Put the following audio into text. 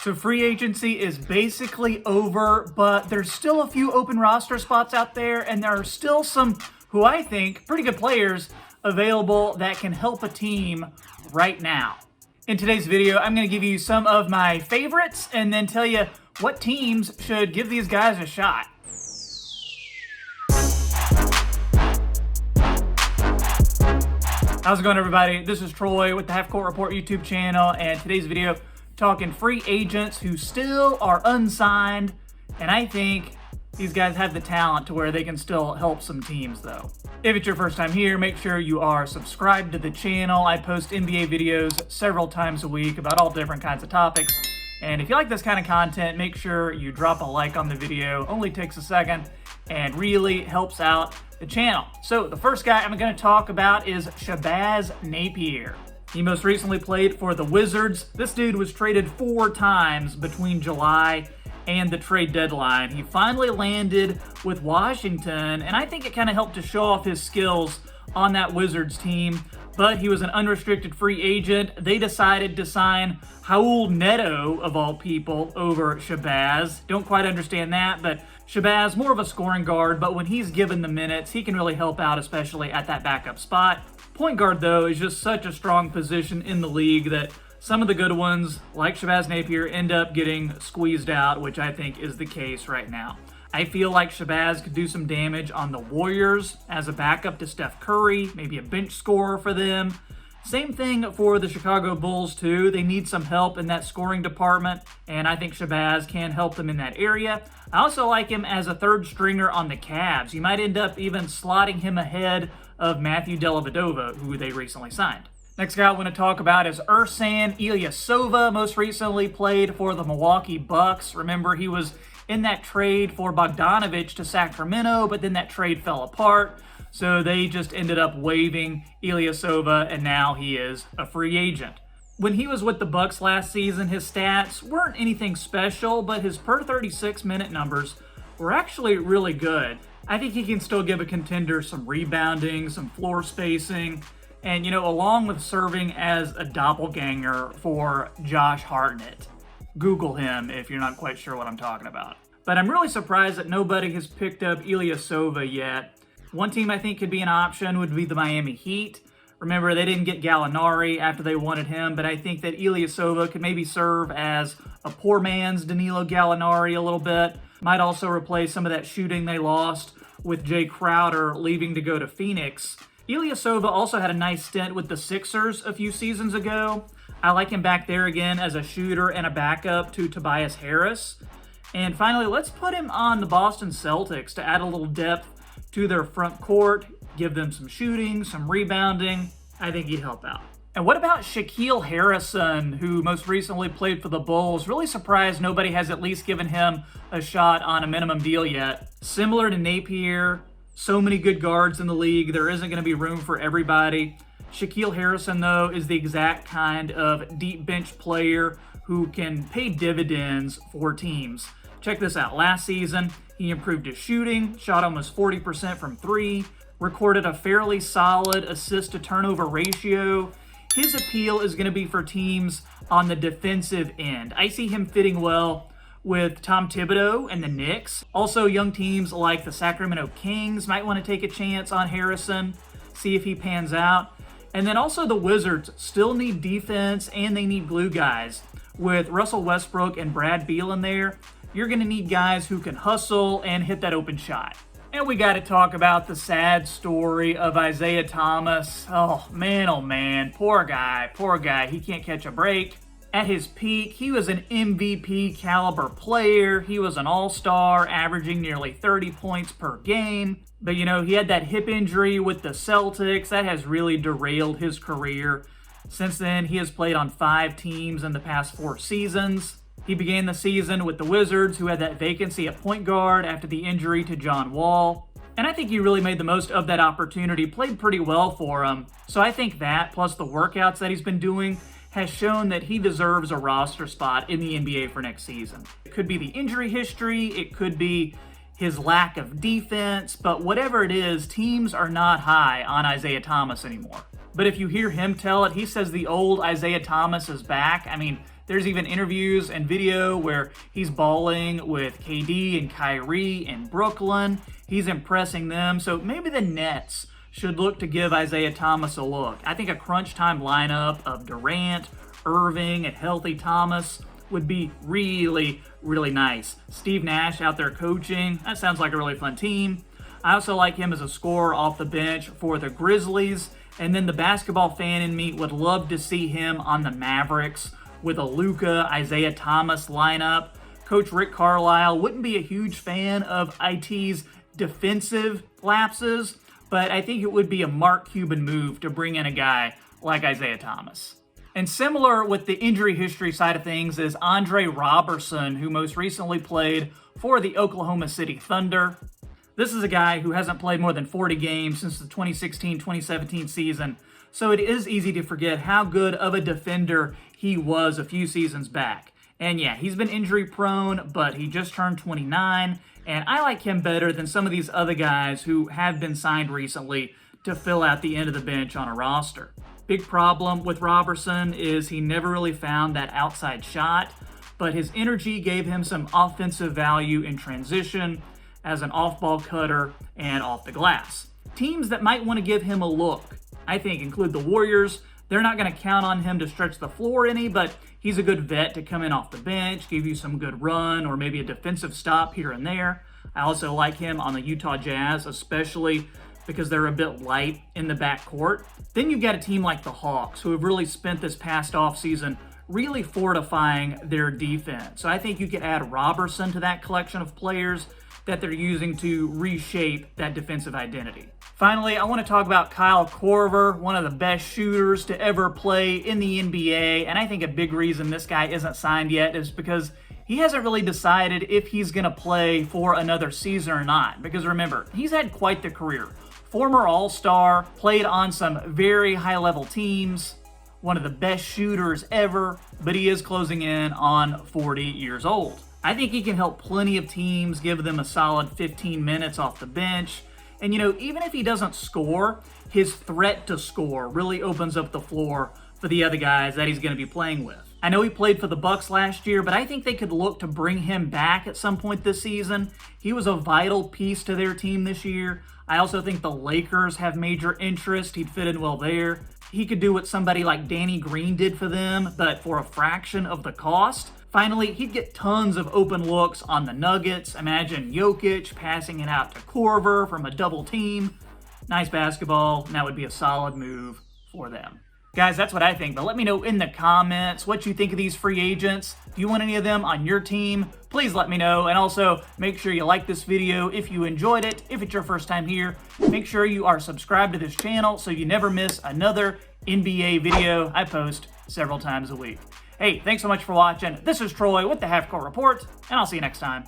So free agency is basically over, but there's still a few open roster spots out there, and there are still some, who I think, pretty good players available that can help a team right now. In today's video, I'm going to give you some of my favorites and then tell you what teams should give these guys a shot. How's it going, everybody? This is Troy with the Half Court Report YouTube channel, and today's video talking free agents who still are unsigned, and I think these guys have the talent to where they can still help some teams though. If it's your first time here, make sure you are subscribed to the channel. I post NBA videos several times a week about all different kinds of topics. And if you like this kind of content, make sure you drop a like on the video. Only takes a second and really helps out the channel. So the first guy I'm going to talk about is Shabazz Napier. He most recently played for the Wizards. This dude was traded 4 times between July and the trade deadline. He finally landed with Washington, and I think it kind of helped to show off his skills on that Wizards team, but he was an unrestricted free agent. They decided to sign Raul Neto, of all people, over Shabazz. Don't quite understand that, but Shabazz, more of a scoring guard, but when he's given the minutes, he can really help out, especially at that backup spot. Point guard, though, is just such a strong position in the league that some of the good ones, like Shabazz Napier, end up getting squeezed out, which I think is the case right now. I feel like Shabazz could do some damage on the Warriors as a backup to Steph Curry, maybe a bench scorer for them. Same thing for the Chicago Bulls, too. They need some help in that scoring department, and I think Shabazz can help them in that area. I also like him as a third stringer on the Cavs. You might end up even slotting him ahead of Matthew Dellavedova, who they recently signed. Next guy I want to talk about is Ersan Ilyasova. Most recently played for the Milwaukee Bucks. Remember, he was in that trade for Bogdanovich to Sacramento, but then that trade fell apart. So they just ended up waiving Ilyasova, and now he is a free agent. When he was with the Bucks last season, his stats weren't anything special, but his per 36 minute numbers were actually really good. I think he can still give a contender some rebounding, some floor spacing, and, you know, along with serving as a doppelganger for Josh Hartnett. Google him if you're not quite sure what I'm talking about. But I'm really surprised that nobody has picked up Ilyasova yet. One team I think could be an option would be the Miami Heat. Remember, they didn't get Gallinari after they wanted him, but I think that Ilyasova could maybe serve as a poor man's Danilo Gallinari a little bit. Might also replace some of that shooting they lost with Jay Crowder leaving to go to Phoenix. Ilyasova also had a nice stint with the Sixers a few seasons ago. I like him back there again as a shooter and a backup to Tobias Harris. And finally, let's put him on the Boston Celtics to add a little depth to their front court, give them some shooting, some rebounding. I think he'd help out. And what about Shaquille Harrison, who most recently played for the Bulls? Really surprised nobody has at least given him a shot on a minimum deal yet. Similar to Napier, so many good guards in the league, there isn't going to be room for everybody. Shaquille Harrison, though, is the exact kind of deep bench player who can pay dividends for teams. Check this out. Last season, he improved his shooting, shot almost 40% from 3, recorded a fairly solid assist-to-turnover ratio. His appeal is going to be for teams on the defensive end. I see him fitting well with Tom Thibodeau and the Knicks. Also, young teams like the Sacramento Kings might want to take a chance on Harrison, see if he pans out. And then also the Wizards still need defense, and they need glue guys. With Russell Westbrook and Brad Beal in there, you're going to need guys who can hustle and hit that open shot. And we got to talk about the sad story of Isaiah Thomas. Oh man, poor guy. He can't catch a break. At his peak, he was an MVP caliber player. He was an all-star, averaging nearly 30 points per game. But, you know, he had that hip injury with the Celtics. That has really derailed his career. Since then, he has played on 5 teams in the past 4 seasons. He began the season with the Wizards, who had that vacancy at point guard after the injury to John Wall. And I think he really made the most of that opportunity, played pretty well for him. So I think that, plus the workouts that he's been doing, has shown that he deserves a roster spot in the NBA for next season. It could be the injury history, it could be his lack of defense, but whatever it is, teams are not high on Isaiah Thomas anymore. But if you hear him tell it, he says the old Isaiah Thomas is back. I mean, There's even interviews and video where he's balling with KD and Kyrie in Brooklyn. He's impressing them. So maybe the Nets should look to give Isaiah Thomas a look. I think a crunch time lineup of Durant, Irving, and healthy Thomas would be really, really nice. Steve Nash out there coaching. That sounds like a really fun team. I also like him as a scorer off the bench for the Grizzlies. And then the basketball fan in me would love to see him on the Mavericks with a Luka, Isaiah Thomas lineup. Coach Rick Carlisle wouldn't be a huge fan of IT's defensive lapses, but I think it would be a Mark Cuban move to bring in a guy like Isaiah Thomas. And similar with the injury history side of things is Andre Roberson, who most recently played for the Oklahoma City Thunder. This is a guy who hasn't played more than 40 games since the 2016-2017 season, so it is easy to forget how good of a defender he was a few seasons back. And yeah, he's been injury prone, but he just turned 29, and I like him better than some of these other guys who have been signed recently to fill out the end of the bench on a roster. Big problem with Roberson is he never really found that outside shot, but his energy gave him some offensive value in transition as an off-ball cutter and off the glass. Teams that might want to give him a look, I think, include the Warriors. They're not going to count on him to stretch the floor any, but he's a good vet to come in off the bench, give you some good run, or maybe a defensive stop here and there. I also like him on the Utah Jazz, especially because they're a bit light in the backcourt. Then you've got a team like the Hawks, who have really spent this past offseason really fortifying their defense. So I think you could add Roberson to that collection of players that they're using to reshape that defensive identity. Finally, I want to talk about Kyle Kover, one of the best shooters to ever play in the NBA. And I think a big reason this guy isn't signed yet is because he hasn't really decided if he's going to play for another season or not. Because remember, he's had quite the career. Former All-Star, played on some very high-level teams, one of the best shooters ever, but he is closing in on 40 years old. I think he can help plenty of teams, give them a solid 15 minutes off the bench. And, even if he doesn't score, his threat to score really opens up the floor for the other guys that he's going to be playing with. I know he played for the Bucks last year, but I think they could look to bring him back at some point this season. He was a vital piece to their team this year. I also think the Lakers have major interest. He'd fit in well there. He could do what somebody like Danny Green did for them, but for a fraction of the cost. Finally, he'd get tons of open looks on the Nuggets. Imagine Jokic passing it out to Kover from a double team. Nice basketball, and that would be a solid move for them. Guys, that's what I think, but let me know in the comments what you think of these free agents. If you want any of them on your team, please let me know. And also, make sure you like this video if you enjoyed it. If it's your first time here, make sure you are subscribed to this channel so you never miss another NBA video I post several times a week. Hey, thanks so much for watching. This is Troy with the Half Court Report, and I'll see you next time.